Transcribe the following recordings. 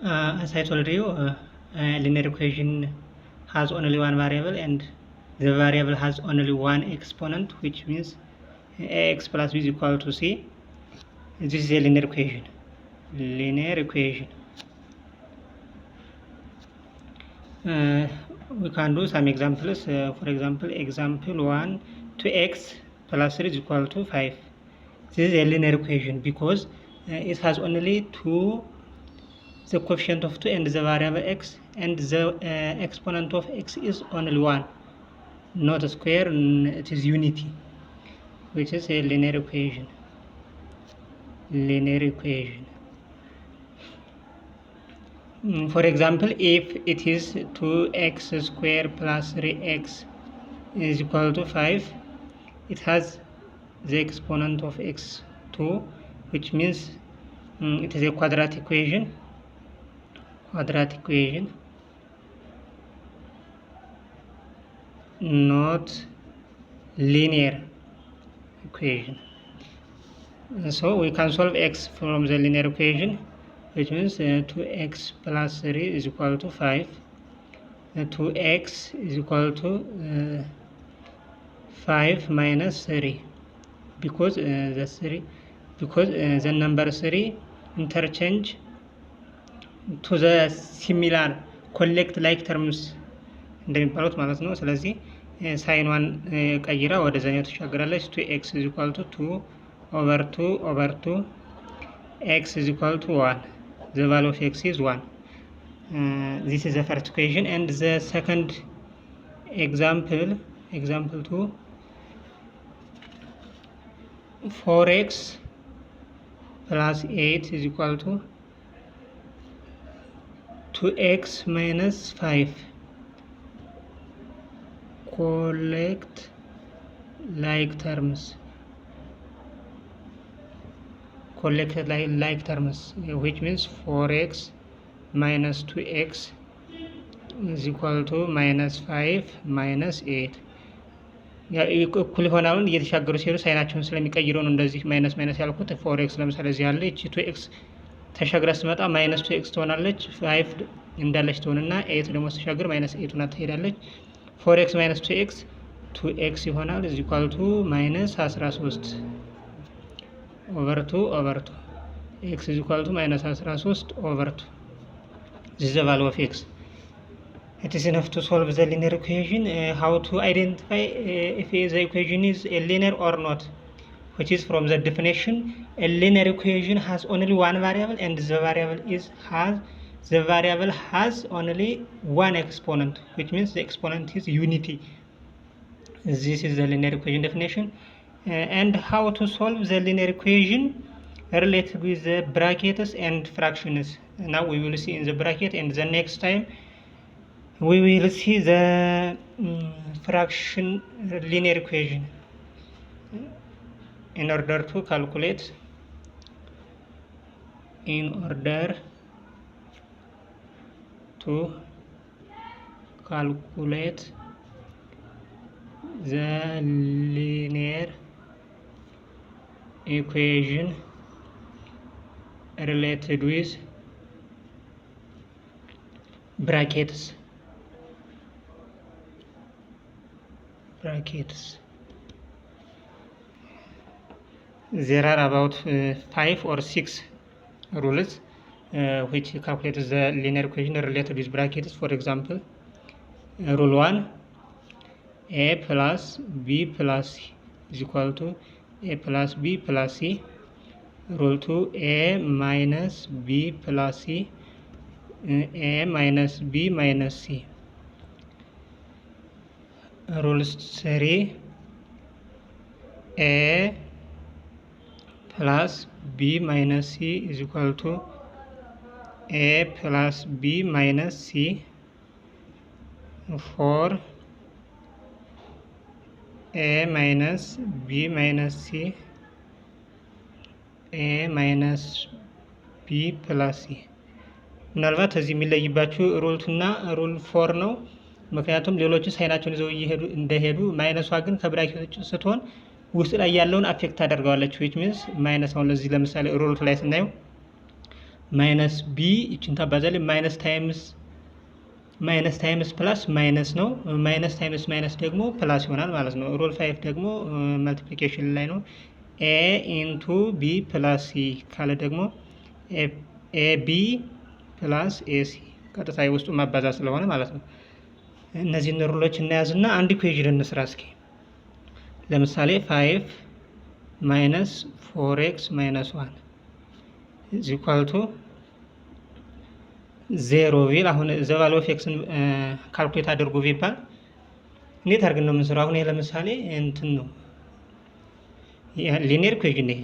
As I told you, linear equation has only one variable and the variable has only one exponent, which means ax plus b is equal to c. This is a linear equation. We can do some examples. For example, example 1, 2x plus 3 is equal to 5. This is a linear equation because it has only the coefficient of 2 and the variable x, and the exponent of x is only 1, not a square, it is unity, which is a linear equation. For example, if it is 2x square plus 3x is equal to 5, it has the exponent of x 2, which means it is a quadratic equation. Not linear equation. So we can solve x from the linear equation, which means 2x plus 3 is equal to 5. 2x is equal to 5 minus 3, because the number 3 interchange to the similar collect like terms እንደሚባሉት ማለት ነው። ስለዚህ ሳይኗን ቀይራ ወደዛኛው ተሻግራለች። 2x is equal to 2 over 2 x is equal to 1. The value of x is 1. This is the first equation. And the second example 2, 4x plus 8 is equal to 2x minus 5. Collect like terms, which means 4x minus 2x is equal to minus 5 minus 8. እኩል ይሆናሉ እየተሻገሩ ሲሄዱ ሳይናቸውን ስለሚቀይሩ ነው እንደዚህ ማይነስ ያልኩት። 4x ለምሳሌ እዚህ ያለ እቺ 2x ተሻግራ ስትመጣ ማይነስ 2x ትሆናለች። 5 እንዳለች ትሆንና 8 ደግሞ ተሻግር ማይነስ 8 ሆና ትሄዳለች። 4x minus 2x ይሆናል is equal to minus 13 over 2 x is equal to minus 13 over 2. This is the value of x. It is enough to solve the linear equation. How to identify if the equation is a linear or not, which is from the definition. A linear equation has only one variable and the variable has only one exponent, which means the exponent is unity. This is the linear equation definition. And how to solve the linear equation related with the brackets and fractions. Now we will see in the bracket, and the next time we will see the fraction linear equation in order to calculate the linear equation related with brackets. There are about 5 or 6 rules which calculates the linear equation related with brackets. For example, rule 1, a plus b plus c is equal to a plus b plus c. Rule 2, a minus b plus c, a minus b minus c. Rule 3, a plus b minus c is equal to a plus b minus c. 4, a minus b minus c, a minus b plus c. ምናልባት እዚህ የሚለይባችሁ ሩል 2 እና ሩል 4 ነው። ምክንያቱም ሌሎቹ ሳይናቸውን ይዘው እንደሄዱ ማይነሷ ግን ከብራኬቶች ስትሆን ውስጥ ላይ ያለውን አፌክት ታደርገዋለች። which means ማይነስ አሁን ለዚህ ለምሳሌ ሩል 2 ላይ ስናየው ማይነስ ቢ ይችን ታባዛለች። ማይነስ ታይምስ ፕላስ ማይነስ ነው። ማይነስ ታይምስ ማይነስ ደግሞ ፕላስ ይሆናል ማለት ነው። ሩል 5 ደግሞ መልቲፕሊኬሽን ላይ ነው። ኤ ኢንቱ ቢ ፕላስ ሲ ካለ ደግሞ ኤ ቢ ፕላስ ኤሲ ቀጥታ ውስጡ ማባዛት ስለሆነ ማለት ነው። እነዚህን ሩሎች እናያዝና አንድ ኢኩዌዥን እንስራ እስኪ። ለምሳሌ 5 ማይነስ 4x ማይነስ 1 is equal to 0 ቢል አሁን ዘ ቫልዩ ኦፍ ኤክስን ካልኩሌት አድርጉ ቢባል እንዴት አድርገን ነው የምንሰራው? አሁን ይሄ ለምሳሌ እንትን ነው ሊኒየር ኢኩዌዥን ነው።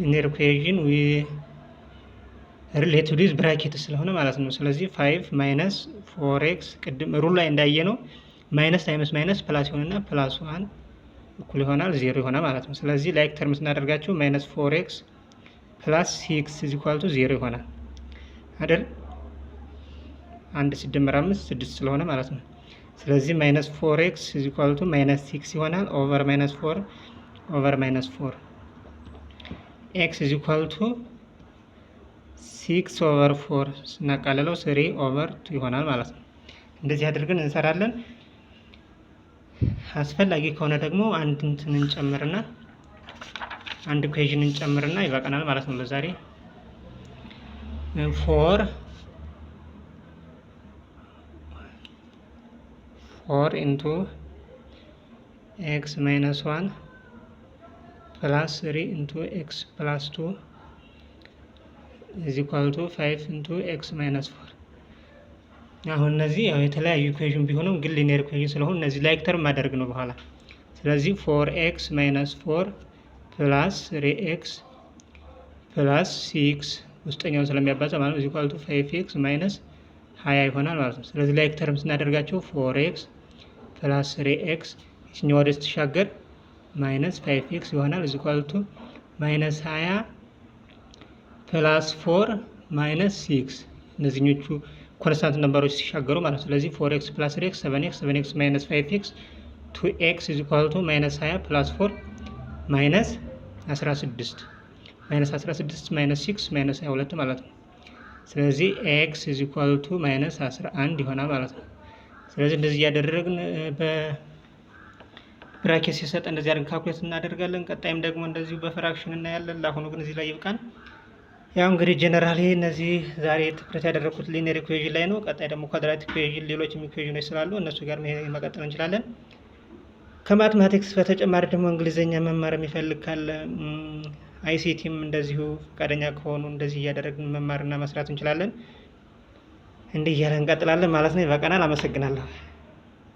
ሊኒየር ኢኩዌዥን ሪሌትድ ዊዝ ብራኬት ስለሆነ ማለት ነው። ስለዚህ 5 ማይነስ 4x ቅድም ሩል ላይ እንዳየ ነው ማይነስ ታይምስ ማይነስ ፕላስ ይሆንና ፕላስ 1 እኩል ይሆናል 0 ይሆናል ማለት ነው። ስለዚህ ላይክ ተርምስ እናደርጋቸው ማይነስ 4x ፕላስ 6 is equal to 0 ይሆናል አይደል? 1 ሲደመር 5 6 ስለሆነ ማለት ነው። ስለዚህ ማይነስ 4x is equal to ማይነስ 6 ይሆናል ኦቨር ማይነስ 4 ኦቨር ማይነስ 4 x is equal to 6 ኦቨር 4 ስናቃለለው 3 ኦቨር 2 ይሆናል ማለት ነው። እንደዚህ አድርገን እንሰራለን። አስፈላጊ ከሆነ ደግሞ አንድ እንትን እንጨምርና አንድ ኢኩዌዥን እንጨምርና ይበቃናል ማለት ነው ለዛሬ። 4 ኢንቱ ኤክስ ማይነስ 1 ፕላስ 3 ኢንቱ ኤክስ ፕላስ 2 is equal to 5 ኢንቱ ኤክስ ማይነስ 4። አሁን እነዚህ ያው የተለያዩ ኢኩዌዥን ቢሆኑም ግን ሊኒየር ኢኩዌዥን ስለሆኑ እነዚህ ላይክ ተርም ማድረግ ነው በኋላ። ስለዚህ 4x ማይነስ 4 ፕላስ 3x ፕላስ 6 ውስጠኛውን ስለሚያባዛ ማለት ነው ኢኳል ቱ 5x ማይነስ 20 ይሆናል ማለት ነው። ስለዚህ ላይክ ተርም ስናደርጋቸው 4x ፕላስ 3x ይችኛው ወደ ስትሻገር ማይነስ 5x ይሆናል ኢኳል ቱ ማይነስ 20 ፕላስ 4 ማይነስ 6 እነዚህኞቹ ኮንስታንት ነምበሮች ሲሻገሩ ማለት ነው። ስለዚህ 4x ፕላስ 3x 7x 7x ማይነስ 5x 2x is equal to ማይነስ 20 ፕላስ 4 ማይነስ 16 ማይነስ 16 ማይነስ 6 ማይነስ 22 ማለት ነው። ስለዚህ x is equal to ማይነስ 11 ይሆናል ማለት ነው። ስለዚህ እንደዚህ እያደረግን በብራኬት ሲሰጥ እንደዚህ አድርገን ካልኩሌት እናደርጋለን። ቀጣይም ደግሞ እንደዚሁ በፍራክሽን እናያለን። ለአሁኑ ግን እዚህ ላይ ይብቃን። ያው እንግዲህ ጀነራሊ እነዚህ ዛሬ ትኩረት ያደረኩት ሊኒየር ኢኩዌዥን ላይ ነው። ቀጣይ ደግሞ ኳድራቲክ ኢኩዌዥን፣ ሌሎችም ኢኩዌዥኖች ስላሉ እነሱ ጋር መቀጠል እንችላለን። ከማትማቲክስ በተጨማሪ ደግሞ እንግሊዘኛ መማር የሚፈልግ ካለ አይሲቲም እንደዚሁ ፈቃደኛ ከሆኑ እንደዚህ እያደረግን መማርና መስራት እንችላለን። እንዲህ እያለን እንቀጥላለን ማለት ነው። ይበቃናል። አመሰግናለሁ።